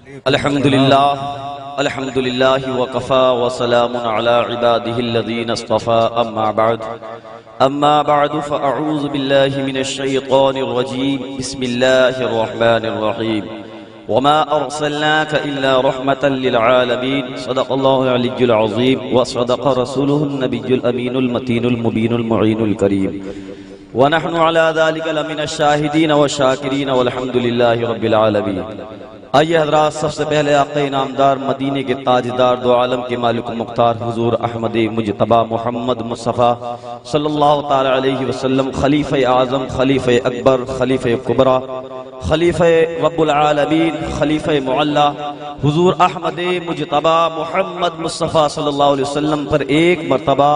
الحمد للہ وکفا وسلام علی عباده الذین اصطفى اما بعد فاعوذ باللہ من الشیطان الرجیم بسم اللہ الرحمن الرحیم وما ارسلناک الا رحمتا للعالمین صدق اللہ العلی العظیم وصدق رسولہ النبی الامین المتین المبین المعین الکریم ونحن على ذلك لمن الشاہدین والشاکرین والحمد للہ رب العالمین۔ آئیے حضرات، سب سے پہلے آقا انعامدار مدینے کے تاجدار دو عالم کے مالک مختار حضور احمد مجتبی محمد مصطفیٰ صلی اللہ تعالی علیہ وسلم، خلیفہ اعظم، خلیفہ اکبر، خلیفہ کبریٰ، خلیفہ رب العالمین، خلیفہ معلی حضور احمد مجتبی محمد مصطفیٰ صلی اللہ علیہ وسلم پر ایک مرتبہ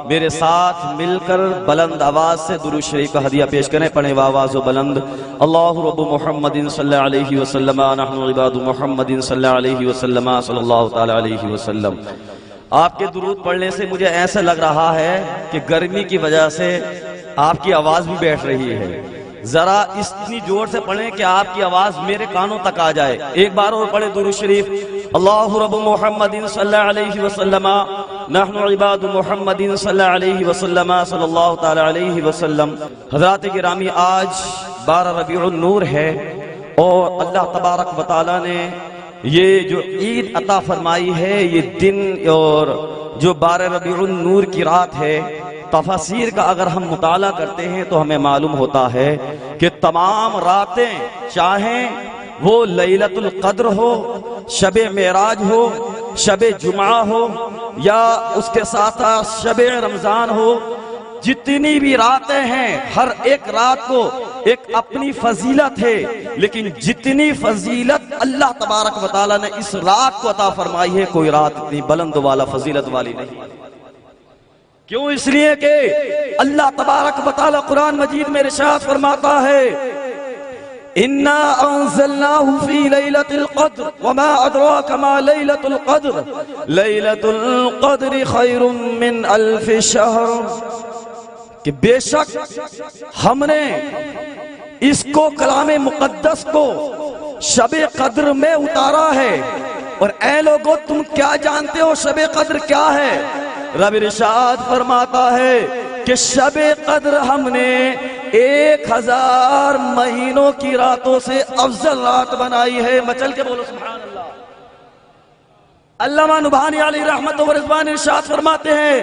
میرے ساتھ مل کر بلند آواز سے درود شریف کا ہدیہ پیش کریں۔ پڑھیں آواز و بلند، اللہ رب محمد صلی اللہ علیہ وسلم، نحن عباد محمد صلی اللہ علیہ وسلم، صلی اللہ تعالی علیہ وسلم۔ آپ کے درود پڑھنے سے مجھے ایسا لگ رہا ہے کہ گرمی کی وجہ سے آپ کی آواز بھی بیٹھ رہی ہے۔ ذرا اتنی زور سے پڑھیں کہ آپ کی آواز میرے کانوں تک آ جائے۔ ایک بار اور پڑھیں درود شریف، اللہ رب محمد صلی اللہ علیہ وسلم، نحن عباد محمد صلی اللہ علیہ وسلم، صلی اللہ تعالی علیہ وسلم۔ حضرات گرامی، آج 12 ربیع النور ہے اور اللہ تبارک و تعالی نے یہ جو عید عطا فرمائی ہے، یہ دن اور جو 12 ربیع النور کی رات ہے، تفاسیر کا اگر ہم مطالعہ کرتے ہیں تو ہمیں معلوم ہوتا ہے کہ تمام راتیں، چاہیں وہ لیلۃ القدر ہو، شب معراج ہو، شب جمعہ ہو، یا اس کے ساتھ شب رمضان ہو، جتنی بھی راتیں ہیں، ہر ایک رات کو ایک اپنی فضیلت ہے، لیکن جتنی فضیلت اللہ تبارک و تعالی نے اس رات کو عطا فرمائی ہے، کوئی رات اتنی بلند والا فضیلت والی نہیں۔ کیوں؟ اس لیے کہ اللہ تبارک و تعالی قرآن مجید میں ارشاد فرماتا ہے، اِنَّا أَنزَلْنَاهُ فِي لَيْلَةِ الْقَدْرِ وَمَا أَدْرَاكَ مَا لَيْلَةُ الْقَدْرِ لَيْلَةُ الْقَدْرِ خَيْرٌ مِّنْ أَلْفِ شَهْرٍ، کہ بے شک ہم نے اس کو، کلام مقدس کو، شب قدر میں اتارا ہے۔ اور اے لوگو، تم کیا جانتے ہو شب قدر کیا ہے؟ رب ارشاد فرماتا ہے کہ شب قدر ہم نے 1000 مہینوں کی راتوں سے افضل رات بنائی ہے۔ مچل کے بولو سبحان اللہ۔ علامہ نبہانی علیہ رحمت و رضوان ارشاد فرماتے ہیں،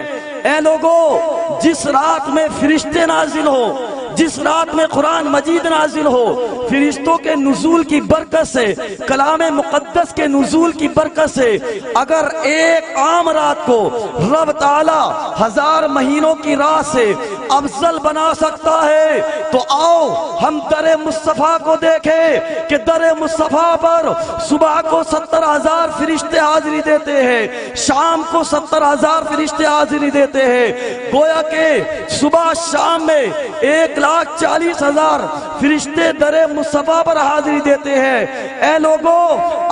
اے لوگو، جس رات میں فرشتے نازل ہو، جس رات میں قرآن مجید نازل ہو، فرشتوں کے نزول کی برکت سے، کلام مقدس کے نزول کی برکت سے، اگر ایک عام رات کو رب تعالی 1000 مہینوں کی رات سے افضل بنا سکتا ہے، تو آؤ ہم در مصطفیٰ کو دیکھیں کہ در مصطفیٰ پر صبح کو 70,000 فرشتے حاضری دیتے ہیں، شام کو 70,000 فرشتے حاضری دیتے ہیں۔ گویا کہ صبح شام میں 1,40,000 فرشتے در مصطفیٰ پر حاضری دیتے ہیں۔ اے لوگو،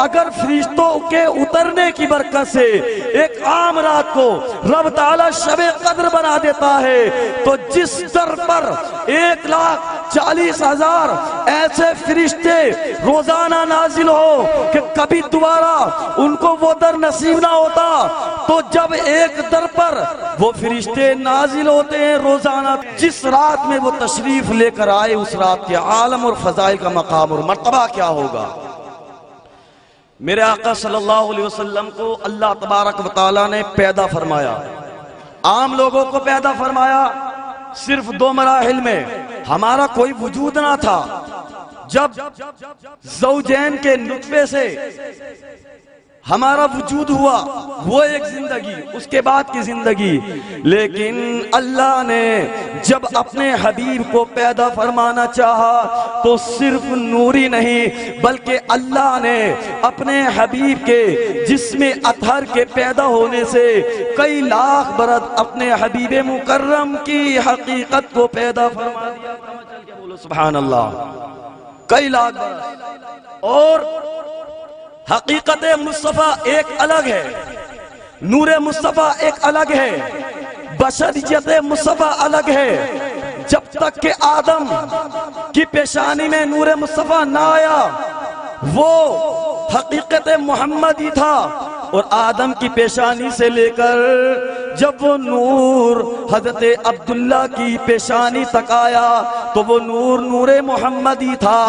اگر فرشتوں کے اترنے کی برکت سے ایک عام رات کو رب تعالی شب قدر بنا دیتا ہے، تو جس در پر 1,40,000 ایسے فرشتے روزانہ نازل ہو کہ کبھی دوبارہ ان کو وہ در نصیب نہ ہوتا، تو جب ایک در پر وہ فرشتے نازل ہوتے ہیں روزانہ، جس رات میں وہ تشریف لے کر آئے، اس رات کے عالم اور فضائل کا مقام اور مرتبہ کیا ہوگا۔ میرے آقا صلی اللہ علیہ وسلم کو اللہ تبارک و تعالی نے پیدا فرمایا، عام لوگوں کو پیدا فرمایا صرف 2 مراحل میں۔ ہمارا کوئی وجود نہ تھا، جب زوجین کے نطفے سے ہمارا وجود ہوا، وہ ایک زندگی، اس کے بعد کی زندگی۔ لیکن اللہ نے جب اپنے حبیب کو پیدا فرمانا چاہا تو صرف نوری نہیں، بلکہ اللہ نے اپنے حبیب کے جسم اطہر کے پیدا ہونے سے کئی لاکھ برس اپنے حبیب مکرم کی حقیقت کو پیدا فرما دیا۔ بولو سبحان اللہ۔ کئی لاکھ برس، اور حقیقت مصطفیٰ ایک الگ ہے، نور مصطفیٰ ایک الگ ہے، بشریت مصطفیٰ الگ ہے۔ جب تک کہ آدم کی پیشانی میں نور مصطفیٰ نہ آیا، وہ حقیقت محمدی تھا، اور آدم کی پیشانی سے لے کر جب وہ نور حضرت عبداللہ کی پیشانی تک آیا تو وہ نور نور محمدی تھا۔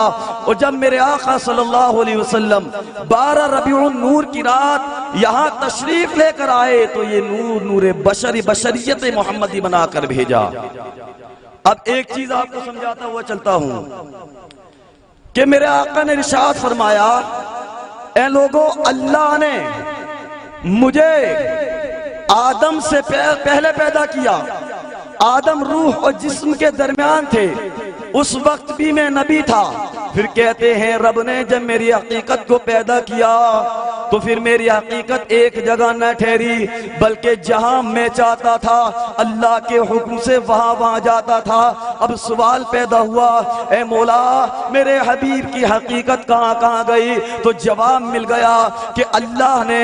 اور جب میرے آقا صلی اللہ علیہ وسلم 12 ربیع النور کی رات یہاں تشریف لے کر آئے تو یہ نور نور بشریت محمدی بنا کر بھیجا۔ اب ایک چیز آپ کو سمجھاتا ہوا چلتا ہوں کہ میرے آقا نے ارشاد فرمایا، اے لوگو، اللہ نے مجھے آدم سے پہلے پیدا کیا۔ آدم روح اور جسم کے درمیان تھے، اس وقت بھی میں نبی تھا۔ پھر کہتے ہیں رب نے جب میری حقیقت کو پیدا کیا تو پھر میری حقیقت ایک جگہ نہ ٹھہری، بلکہ جہاں میں چاہتا تھا اللہ کے حکم سے وہاں جاتا تھا۔ اب سوال پیدا ہوا، اے مولا میرے حبیب کی حقیقت کہاں گئی؟ تو جواب مل گیا کہ اللہ نے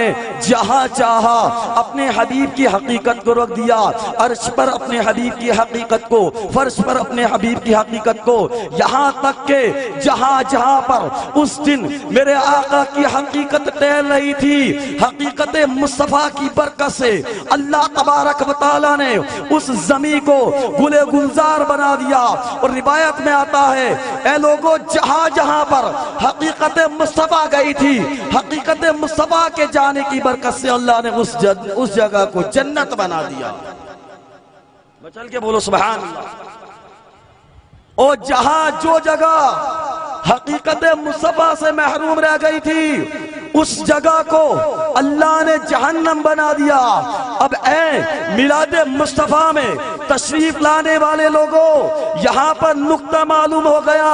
جہاں چاہا اپنے حبیب کی حقیقت کو رکھ دیا، عرش پر اپنے حبیب کی حقیقت کو، فرش پر اپنے حبیب کی حقیقت کو، یہاں تک کہ جہاں پر اس دن میرے آقا کی حقیقت ٹہل رہی تھی، حقیقت مصطفیٰ کی برکت سے اللہ تبارک و تعالیٰ نے اس زمین کو گلے گلزار بنا دیا۔ اور روایت میں آتا ہے، اے لوگوں، جہاں پر حقیقت مصطفیٰ گئی تھی، حقیقت مصطفیٰ کے جانے کی برکت سے اللہ نے اس جگہ کو جنت بنا دیا۔ چل کے بولو سبحان اللہ۔ اور جہاں جو جگہ حقیقت مصطفیٰ سے محروم رہ گئی تھی اس جگہ کو اللہ نے جہنم بنا دیا۔ اب اے میلاد مصطفیٰ میں تشریف لانے والے لوگوں، یہاں پر نقطہ معلوم ہو گیا،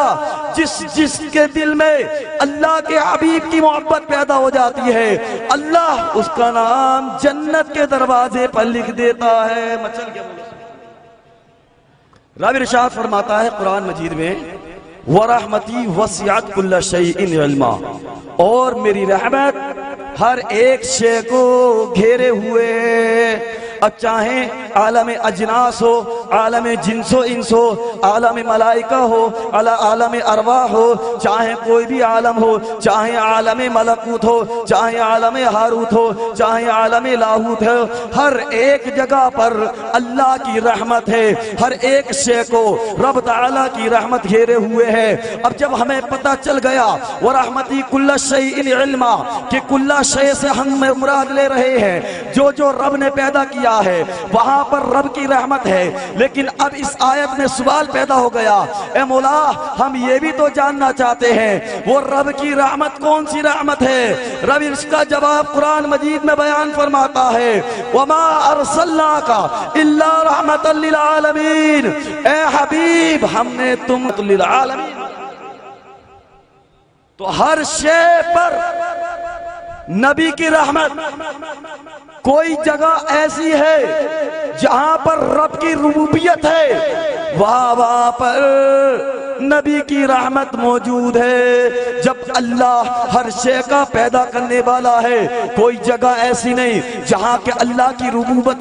جس کے دل میں اللہ کے حبیب کی محبت پیدا ہو جاتی ہے، اللہ اس کا نام جنت کے دروازے پر لکھ دیتا ہے۔ مچل کے بولو رب ارشاد فرماتا ہے قرآن مجید میں، وَرَحْمَتِي وَسِعَتْ كُلَّ شَيْءٍ عِلْمًا، اور میری رحمت ہر ایک شے کو گھیرے ہوئے۔ اب چاہے عالم اجناس ہو، عالم جنس و انس ہو، عالم ملائکہ ہو، عالم ارواح ہو، چاہے کوئی بھی عالم ہو، چاہے عالم ملکوت ہو، چاہے عالم ہاروت ہو، چاہے عالم لاہوت ہو، ہر ایک جگہ پر اللہ کی رحمت ہے، ہر ایک شے کو رب تعالیٰ کی رحمت گھیرے ہوئے ہے۔ اب جب ہمیں پتہ چل گیا وَرَحْمَتِي كُلَّ شَيْءٍ عِلْمًا کہ کُلّ شَيْءٍ سے ہم مراد لے رہے ہیں جو رب نے پیدا کیا ہے، وہاں پر رب کی رحمت ہے۔ لیکن اب اس آیت میں سوال پیدا ہو گیا، اے مولا ہم یہ بھی تو جاننا چاہتے ہیں وہ رب کی رحمت کون سی رحمت ہے؟ رب اس کا جواب قرآن مجید میں بیان فرماتا ہے، وَمَا أَرْسَلْنَاكَ إِلَّا رَحْمَةً لِلْعَالَمِينَ، اے حبیب ہم نے تم للعالمین، تو ہر شے پر نبی کی رحمت۔ کوئی جگہ ایسی ہے جہاں پر رب کی ربوبیت ہے، وہاں پر نبی کی رحمت موجود ہے۔ جب اللہ ہر شے کا پیدا کرنے والا ہے، کوئی جگہ ایسی نہیں جہاں کہ اللہ کی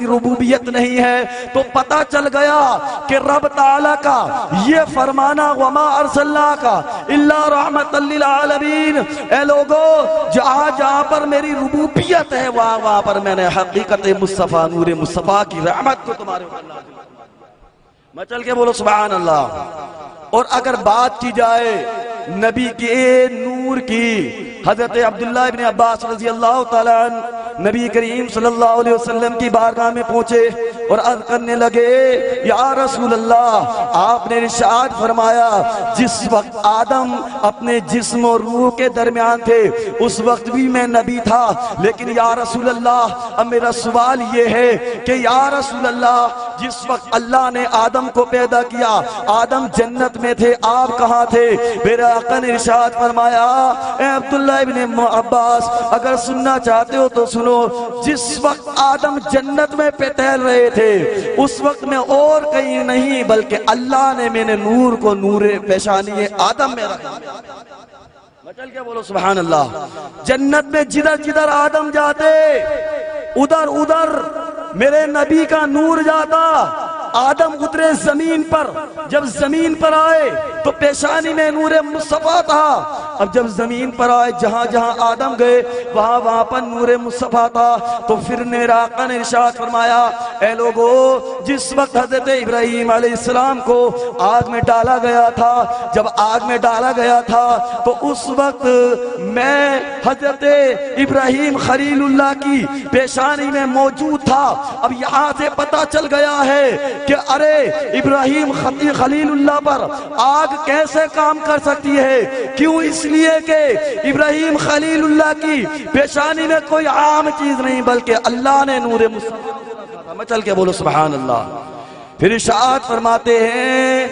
ربوبیت نہیں ہے، تو پتہ چل گیا کہ رب تعالیٰ کا یہ فرمانا وَمَا أَرْسَلْنَاكَ إِلَّا رَحْمَةً لِلْعَالَمِينَ، اے لوگوں جہاں پر میری ربوبیت ہے وہاں پر میں نے حقیقت مصطفیٰ نور مصطفیٰ کی رحمت کو تمہارے اوپر نازل کیا۔ میں چل کے بولو سبحان اللہ۔ اور اگر بات کی جائے نبی کے نور کی، حضرت عبداللہ ابن عباس رضی اللہ تعالیٰ عنہ نبی کریم صلی اللہ علیہ وسلم کی بارگاہ میں پہنچے اور عرض کرنے لگے، یا رسول اللہ، آپ نے ارشاد فرمایا جس وقت آدم اپنے جسم اور روح کے درمیان تھے اس وقت بھی میں نبی تھا، لیکن یا رسول اللہ اب میرا سوال یہ ہے کہ یا رسول اللہ جس وقت اللہ نے آدم کو پیدا کیا آدم جنت میں تھے، آپ کہاں تھے؟ میرے آقا نے ارشاد فرمایا، اے عبداللہ ابن عباس اگر سننا چاہتے ہو تو سنو، جس وقت آدم جنت میں ٹہل رہے تھے اس وقت میں اور کہیں نہیں بلکہ اللہ نے میں نے نور کو نور پیشانی آدم میں رکھا۔ چل کے بولو سبحان اللہ۔ جنت میں جدھر آدم جاتے ادھر میرے نبی کا نور جاتا، آدم اترے زمین پر، جب زمین پر آئے تو پیشانی میں نور مصطفیٰ تھا۔ اب جب زمین پر آئے جہاں جہاں آدم گئے وہاں پر نور مصطفیٰ تھا۔ تو پھر میرا آقا نے ارشاد فرمایا، اے لوگو، جس وقت حضرت ابراہیم علیہ السلام کو آگ میں ڈالا گیا تھا، جب آگ میں ڈالا گیا تھا تو اس وقت میں حضرت ابراہیم خلیل اللہ کی پیشانی میں موجود تھا۔ اب یہاں سے پتہ چل گیا ہے کہ ارے ابراہیم خلیل اللہ پر آگ کیسے کام کر سکتی ہے؟ کیوں؟ اس لیے کہ ابراہیم خلیل اللہ کی پیشانی میں کوئی عام چیز نہیں بلکہ اللہ نے نور مصطفیٰ رکھا تھا۔ میں چل کے بولو سبحان اللہ۔ پھر ارشاد فرماتے ہیں،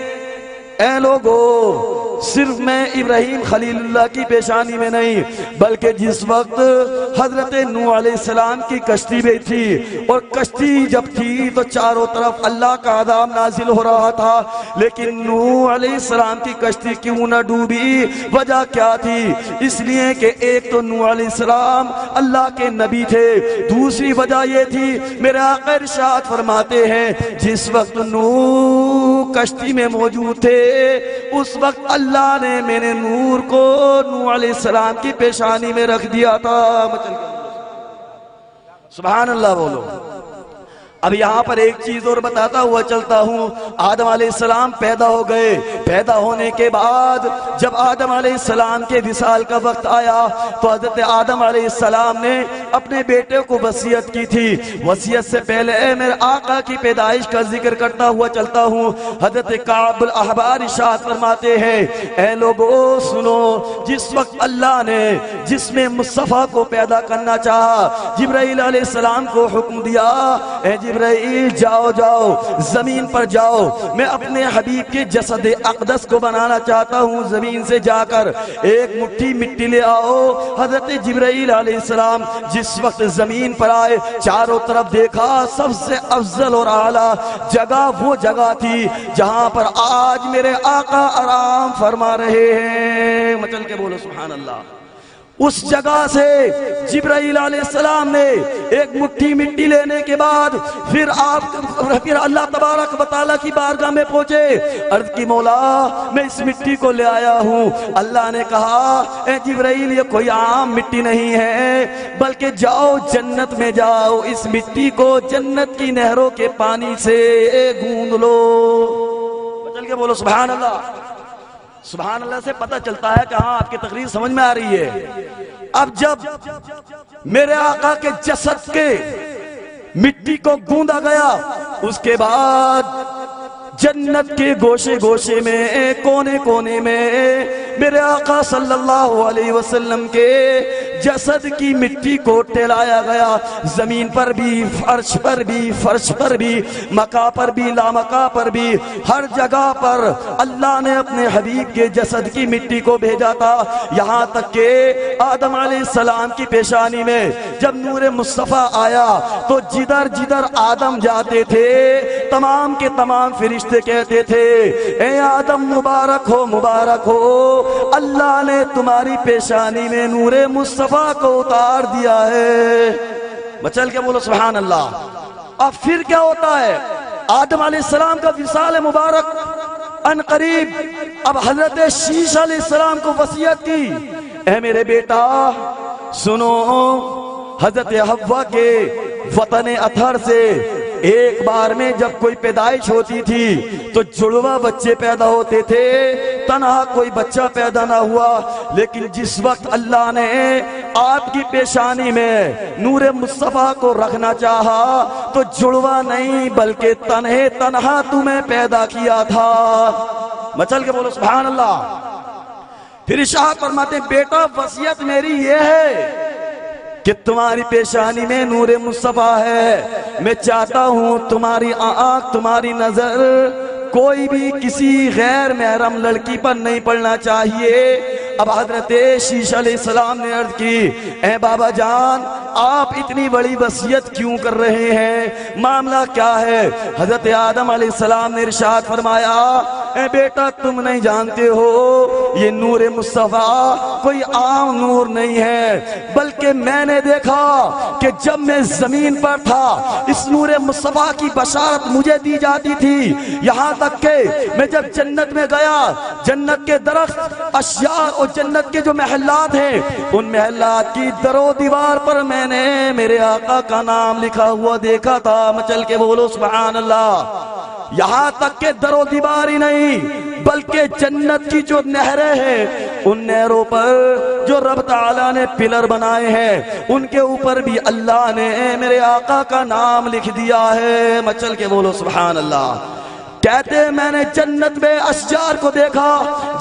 اے لوگو، صرف میں ابراہیم خلیل اللہ کی پیشانی میں نہیں بلکہ جس وقت حضرت نوح علیہ السلام کی کشتی بھی تھی، اور کشتی جب تھی تو چاروں طرف اللہ کا عذاب نازل ہو رہا تھا، لیکن نوح علیہ السلام کی کشتی کیوں نہ ڈوبی؟ وجہ کیا تھی؟ اس لیے کہ ایک تو نوح علیہ السلام اللہ کے نبی تھے، دوسری وجہ یہ تھی، میرے آقا ارشاد فرماتے ہیں جس وقت نوح کشتی میں موجود تھے اس وقت اللہ نے میرے نور کو نوح علیہ السلام کی پیشانی میں رکھ دیا تھا۔ سبحان اللہ بولو۔ اب یہاں پر ایک چیز اور بتاتا ہوا چلتا ہوں، آدم علیہ السلام پیدا ہو گئے، پیدا ہونے کے بعد جب آدم علیہ السلام کے وصال کا وقت آیا تو حضرت آدم علیہ السلام نے اپنے بیٹے کو وصیت کی تھی۔ وصیت سے پہلے میرے آقا کی پیدائش کا ذکر کرتا ہوا چلتا ہوں۔ حضرت کعب الاحبار ارشاد فرماتے ہیں، اے لوگو سنو، جس وقت اللہ نے جس میں مصطفیٰ کو پیدا کرنا چاہا، جبرائیل علیہ السلام کو حکم دیا، اے جبرائیل جاؤ جاؤ زمین پر جاؤ، میں اپنے حبیب کے جسد اقدس کو بنانا چاہتا ہوں، زمین سے جا کر ایک مٹھی مٹی لے آؤ۔ حضرت جبرائیل علیہ السلام جس وقت زمین پر آئے چاروں طرف دیکھا، سب سے افضل اور اعلیٰ جگہ وہ جگہ تھی جہاں پر آج میرے آقا آرام فرما رہے ہیں۔ مچل کے بولو سبحان اللہ۔ اس جگہ سے جبرائیل علیہ السلام نے ایک مٹھی مٹی لینے کے بعد پھر اللہ تبارک و تعالیٰ کی بارگاہ میں پہنچے، عرض کی مولا میں اس مٹی کو لے آیا ہوں۔ اللہ نے کہا، اے جبرائیل یہ کوئی عام مٹی نہیں ہے بلکہ جاؤ جنت میں جاؤ، اس مٹی کو جنت کی نہروں کے پانی سے گوندھ لو۔ چل کے بولو سبحان اللہ۔ سبحان اللہ سے پتہ چلتا ہے کہ ہاں آپ کی تقریر سمجھ میں آ رہی ہے۔ اب جب میرے آقا کے جسد کے مٹی کو گوندا گیا، اس کے بعد جنت کے گوشے گوشے میں، کونے کونے میں میرے آقا صلی اللہ علیہ وسلم کے جسد کی مٹی کو ٹھہرایا گیا، زمین پر بھی، فرش پر بھی، فرش پر بھی، مکا پر بھی، لامکا پر بھی، ہر جگہ پر اللہ نے اپنے حبیب کے جسد کی مٹی کو بھیجا تھا، یہاں تک کہ آدم علیہ السلام کی پیشانی میں جب نور مصطفیٰ آیا تو جدھر جدھر آدم جاتے تھے تمام کے تمام فرشتے کہتے تھے، اے آدم مبارک ہو، مبارک ہو، اللہ نے تمہاری پیشانی میں نور مصطفیٰ کو اتار دیا ہے۔ بچل کے بولو سبحان اللہ۔ اب پھر کیا ہوتا ہے؟ آدم علیہ السلام کا وصال مبارک ان قریب، اب حضرت شیش علیہ السلام کو وصیت کی، اے میرے بیٹا سنو، حضرت حوا کے وطن اطہر سے ایک بار میں جب کوئی پیدائش ہوتی تھی تو جڑواں بچے پیدا ہوتے تھے، تنہا کوئی بچہ پیدا نہ ہوا، لیکن جس وقت اللہ نے آپ کی پیشانی میں نور مصطفیٰ کو رکھنا چاہا تو جڑواں نہیں بلکہ تنہے تنہا تمہیں پیدا کیا تھا۔ مچل کے بولو سبحان اللہ۔ پھر ارشاد فرماتے ہیں، بیٹا وصیت میری یہ ہے کہ تمہاری پیشانی میں نور مصطفیٰ ہے، میں چاہتا ہوں تمہاری آنکھ، تمہاری نظر کوئی بھی کسی غیر محرم لڑکی پر نہیں پڑنا چاہیے، اب حضرت شیش علیہ السلام نے عرض کی اے بابا جان آپ اتنی بڑی وصیت کیوں کر رہے ہیں, معاملہ کیا ہے؟ حضرت آدم علیہ السلام نے ارشاد فرمایا اے بیٹا تم نہیں جانتے ہو یہ نور مصطفیٰ کوئی عام نور نہیں ہے, بلکہ میں نے دیکھا کہ جب میں زمین پر تھا اس نور مصطفیٰ کی بشارت مجھے دی جاتی تھی, یہاں تک کہ میں جب جنت میں گیا جنت کے درخت اشجار اور جنت کے جو محلات ہیں ان محلات کی در و دیوار پر میں نے میرے آقا کا نام لکھا ہوا دیکھا تھا. مچل کے بولو سبحان اللہ. یہاں تک کہ در و دیوار ہی نہیں بلکہ جنت کی جو نہریں ہیں ان نہروں پر جو رب تعالیٰ نے پلر بنائے ہیں ان کے اوپر بھی اللہ نے میرے آقا کا نام لکھ دیا ہے. مچل کے بولو سبحان اللہ. کہتے ہیں میں نے جنت میں اشجار کو دیکھا,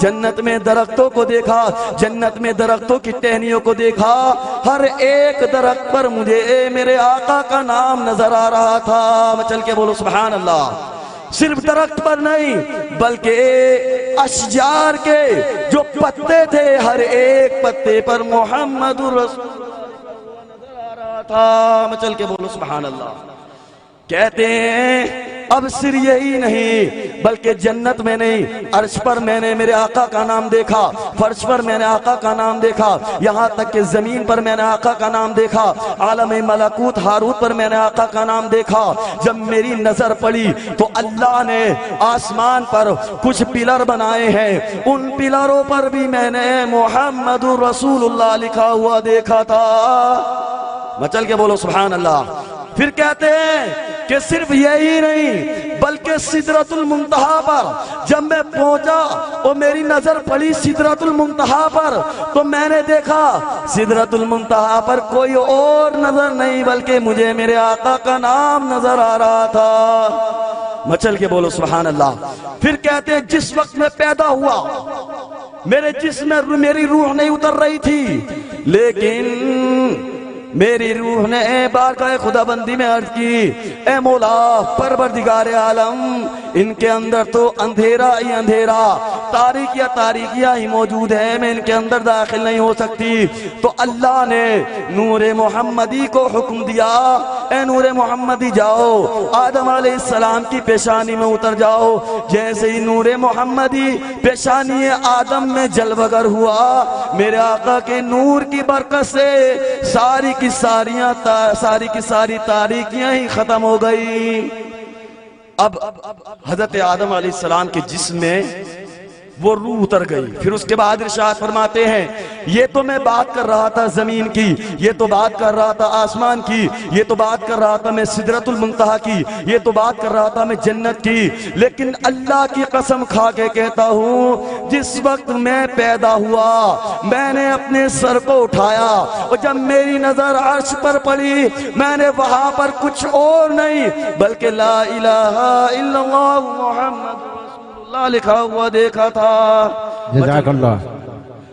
جنت میں درختوں کو دیکھا, جنت میں درختوں کی ٹہنیوں کو دیکھا, ہر ایک درخت پر مجھے میرے آقا کا نام نظر آ رہا تھا. مچل کے بولو سبحان اللہ. صرف درخت پر نہیں بلکہ اشجار کے جو پتے تھے ہر ایک پتے پر محمد رسول اللہ نظر آ رہا تھا. مچل کے بولو سبحان اللہ. کہتے ہیں اب صرف یہی نہیں بلکہ جنت میں نہیں عرش پر میں نے میرے آقا کا نام دیکھا, فرش پر میں نے آقا کا نام دیکھا, یہاں تک کہ زمین پر میں نے آقا کا نام دیکھا, عالم ملکوت ہاروت پر میں نے آقا کا نام دیکھا. جب میری نظر پڑی تو اللہ نے آسمان پر کچھ پلر بنائے ہیں, ان پلروں پر بھی میں نے محمد رسول اللہ لکھا ہوا دیکھا تھا. مچل کے بولو سبحان اللہ. پھر کہتے ہیں کہ صرف یہی نہیں بلکہ سدرۃ المنتہا پر جب میں پہنچا اور میری نظر پڑی سدرۃ المنتہا پر تو میں نے دیکھا سدرۃ المنتہا پر کوئی اور نظر نہیں بلکہ مجھے میرے آقا کا نام نظر آ رہا تھا. مچل کے بولو سبحان اللہ. پھر کہتے ہیں جس وقت میں پیدا ہوا میرے جسم میں میری روح نہیں اتر رہی تھی, لیکن میری روح نے بارگاہ خدا بندی میں عرض کی اے مولا پروردگار عالم ان کے اندر تو اندھیرا ہی اندھیرا, تاریکیاں ہی موجود ہے, میں ان کے اندر داخل نہیں ہو سکتی. تو اللہ نے نور محمدی کو حکم دیا اے نور محمدی جاؤ آدم علیہ السلام کی پیشانی میں اتر جاؤ. جیسے ہی نور محمدی پیشانی آدم میں جلوگر ہوا میرے آقا کے نور کی برکت سے ساری کی ساری تاریکیاں ہی ختم ہو گئی. اب حضرت آدم علیہ السلام کے جسم میں وہ روح اتر گئی. پھر اس کے بعد ارشاد فرماتے ہیں یہ تو میں بات کر رہا تھا زمین کی, یہ تو بات کر رہا تھا آسمان کی, یہ تو بات کر رہا تھا میں سدرۃ المنتہا کی, یہ تو بات کر رہا تھا میں جنت کی, لیکن اللہ کی قسم کھا کے کہتا ہوں جس وقت میں پیدا ہوا میں نے اپنے سر کو اٹھایا اور جب میری نظر عرش پر پڑی میں نے وہاں پر کچھ اور نہیں بلکہ لا الہ الا اللہ محمد اللہ لکھا ہوا دیکھا تھا. جزاک اللہ.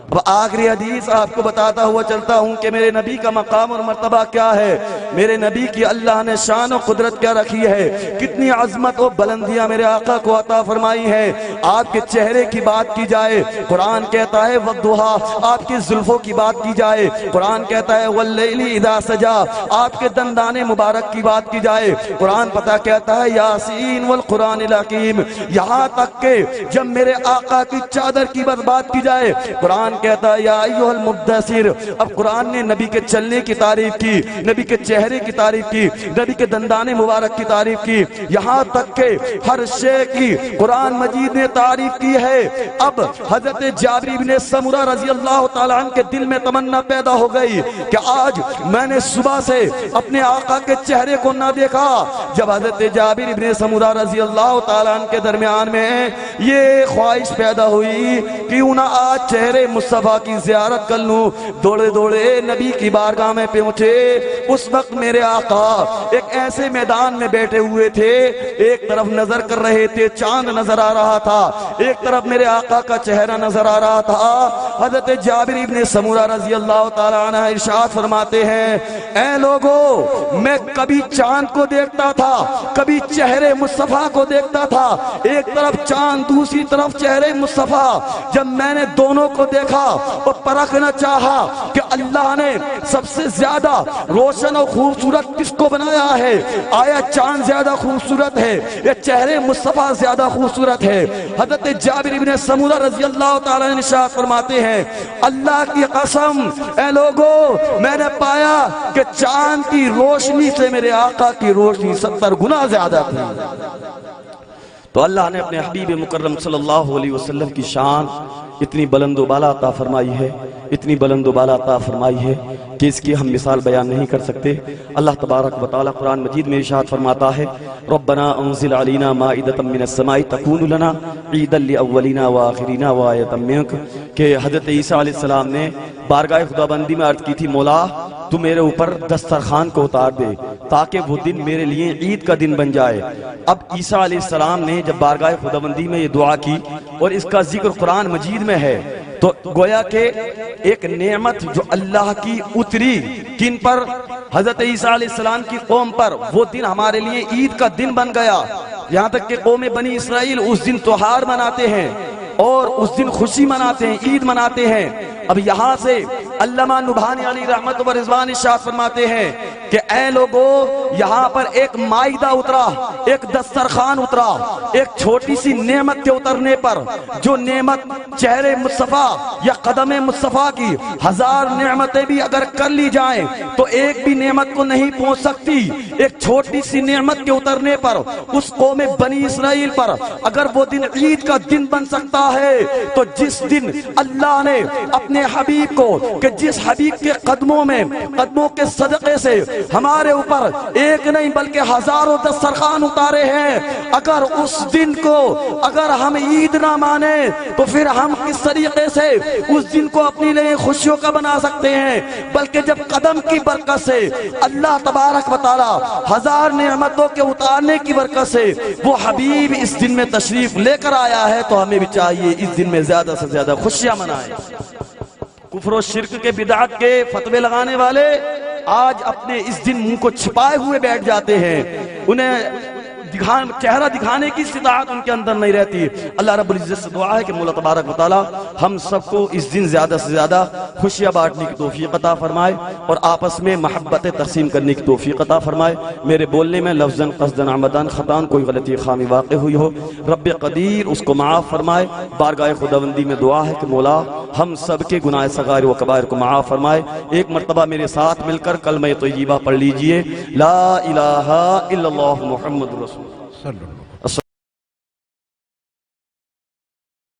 اب آخری حدیث آپ کو بتاتا ہوا چلتا ہوں کہ میرے نبی کا مقام اور مرتبہ کیا ہے, میرے نبی کی اللہ نے شان و قدرت کیا رکھی ہے, کتنی عظمت و بلندیاں میرے آقا کو عطا فرمائی ہیں. آپ کے چہرے کی بات کی جائے قرآن کہتا ہے والضحیٰ, آپ کی زلفوں کی بات کی جائے قرآن کہتا ہے واللیل اذا سجا, آپ کے دندان مبارک کی بات کی جائے قرآن پتہ کہتا ہے یاسین والقرآن الحکیم. یہاں تک کہ جب میرے آقا کی چادر کی بات کی جائے قرآن کہتا ہے یا ایھا المدثر. اب قرآن نے نبی کے چلنے کی تعریف کی, نبی کے چہرے کی تعریف کی, نبی کے دندان مبارک کی تعریف کی, یہاں تک کہ ہر شے کی قرآن مجید نے تعریف کی ہے. اب حضرت جابر بن سمرہ رضی اللہ تعالیٰ عنہ کے دل میں تمنا پیدا ہو گئی کہ آج میں نے صبح سے اپنے آقا کے چہرے کو نہ دیکھا. جب حضرت جابر بن سمرہ رضی اللہ تعالیٰ عنہ کے درمیان میں یہ خواہش پیدا ہوئی کیوں نہ آج چہرے مصطفیٰ کی زیارت کر لوں, دوڑے دوڑے نبی کی بارگاہ میں پہنچے. اس وقت وقت میرے آقا ایک ایسے میدان میں بیٹھے ہوئے تھے، ایک طرف نظر کر رہے تھے، چاند نظر آ رہا تھا، ایک طرف میرے آقا کا چہرہ نظر آ رہا تھا۔ حضرت جابر ابن سمورہ رضی اللہ تعالی عنہ ارشاد فرماتے ہیں، اے لوگو میں کبھی چاند کو دیکھتا تھا، کبھی چہرے مصطفیٰ کو دیکھتا تھا، ایک طرف چاند دوسری طرف چہرے مصطفیٰ۔ جب میں نے دونوں کو دیکھا اور پرکھنا چاہا کہ اللہ نے سب سے زیادہ روشن اور خوبصورت کس کو بنایا ہے، آیا چاند زیادہ خوبصورت ہے یا چہرے مصطفیٰ زیادہ خوبصورت ہے؟ حضرت جابر ابن سمورہ رضی اللہ تعالیٰ عنہ ارشاد فرماتے ہیں، اللہ کی قسم اے لوگو میں نے پایا کہ چاند کی روشنی سے میرے آقا کی روشنی 70 گنا زیادہ تھی۔ تو اللہ نے اپنے حبیب مکرم صلی اللہ علیہ وسلم کی شان اتنی بلند و بالا عطا فرمائی ہے، اتنی بلند و بالا عطا فرمائی ہے کہ اس کی ہم مثال بیان نہیں کر سکتے۔ اللہ تبارک و تعالی قرآن مجید میں ارشاد فرماتا ہے، ربنا انزل علینا مائدۃ من السماء تکون لنا عیدا لاولنا وآخرنا وآیۃ منک، کہ حضرت عیسیٰ علیہ السلام نے بارگاہ خداوندی میں عرض کی تھی، مولا تو میرے اوپر دسترخوان کو اتار دے تاکہ وہ دن میرے لیے عید کا دن بن جائے۔ اب عیسیٰ علیہ السلام نے جب بارگاہ خداوندی میں یہ دعا کی اور اس کا ذکر قرآن مجید میں ہے، تو گویا کہ ایک نعمت جو اللہ کی اتری کن پر؟ حضرت عیسیٰ علیہ السلام کی قوم پر، وہ دن ہمارے لیے عید کا دن بن گیا۔ یہاں تک کہ قوم بنی اسرائیل اس دن تہوار مناتے ہیں اور اس دن خوشی مناتے ہیں، عید مناتے ہیں۔ اب یہاں سے علامہ نبھانی علی رحمت و رضوان ارشاد فرماتے ہیں کہ اے لوگو یہاں پر ایک مائدہ اترا، ایک دسترخوان اترا، ایک چھوٹی سی نعمت کے اترنے پر، جو نعمت چہرے مصطفیٰ یا قدم مصطفیٰ کی 1000 نعمتیں بھی اگر کر لی جائیں تو ایک بھی نعمت کو نہیں پہنچ سکتی۔ ایک چھوٹی سی نعمت کے اترنے پر اس قوم بنی اسرائیل پر اگر وہ دن عید کا دن بن سکتا ہے، تو جس دن اللہ نے اپنے حبیب کو، کہ جس حبیب کے قدموں کے صدقے سے ہمارے اوپر ایک نہیں بلکہ ہزاروں دسترخوان اتارے ہیں، اگر اس دن کو اگر ہم عید نہ مانے تو پھر ہم کس طریقے سے اس دن کو اپنی لیے خوشیوں کا بنا سکتے ہیں؟ بلکہ جب قدم کی برکت سے اللہ تبارک و تعالی 1000 نعمتوں کے اتارنے کی برکت سے وہ حبیب اس دن میں تشریف لے کر آیا ہے، تو ہمیں بھی چاہیے اس دن میں زیادہ سے زیادہ خوشیاں منائیں۔ کفر و شرک کے بدعت کے فتوے لگانے والے آج اپنے اس دن منہ کو چھپائے ہوئے بیٹھ جاتے ہیں، انہیں چہرہ دکھانے کی استطاعت ان کے اندر نہیں رہتی۔ اللہ رب العزت سے دعا ہے کہ مولا تبارک و تعالی ہم سب کو اس دن زیادہ سے زیادہ خوشیاں بانٹنے کی توفیق عطا فرمائے اور آپس میں محبت تقسیم کرنے کی توفیق عطا فرمائے۔ میرے بولنے میں لفظاً قصداً عمداً خطاً کوئی غلطی خامی واقع ہوئی ہو، رب قدیر اس کو معاف فرمائے۔ بارگاہ خداوندی میں دعا ہے کہ مولا ہم سب کے گناہ صغائر و کبائر کو معاف فرمائے۔ ایک مرتبہ میرے ساتھ مل کر کلمہ طیبہ پڑھ لیجئے، لا الہ الا اللہ محمد رسول اللہ۔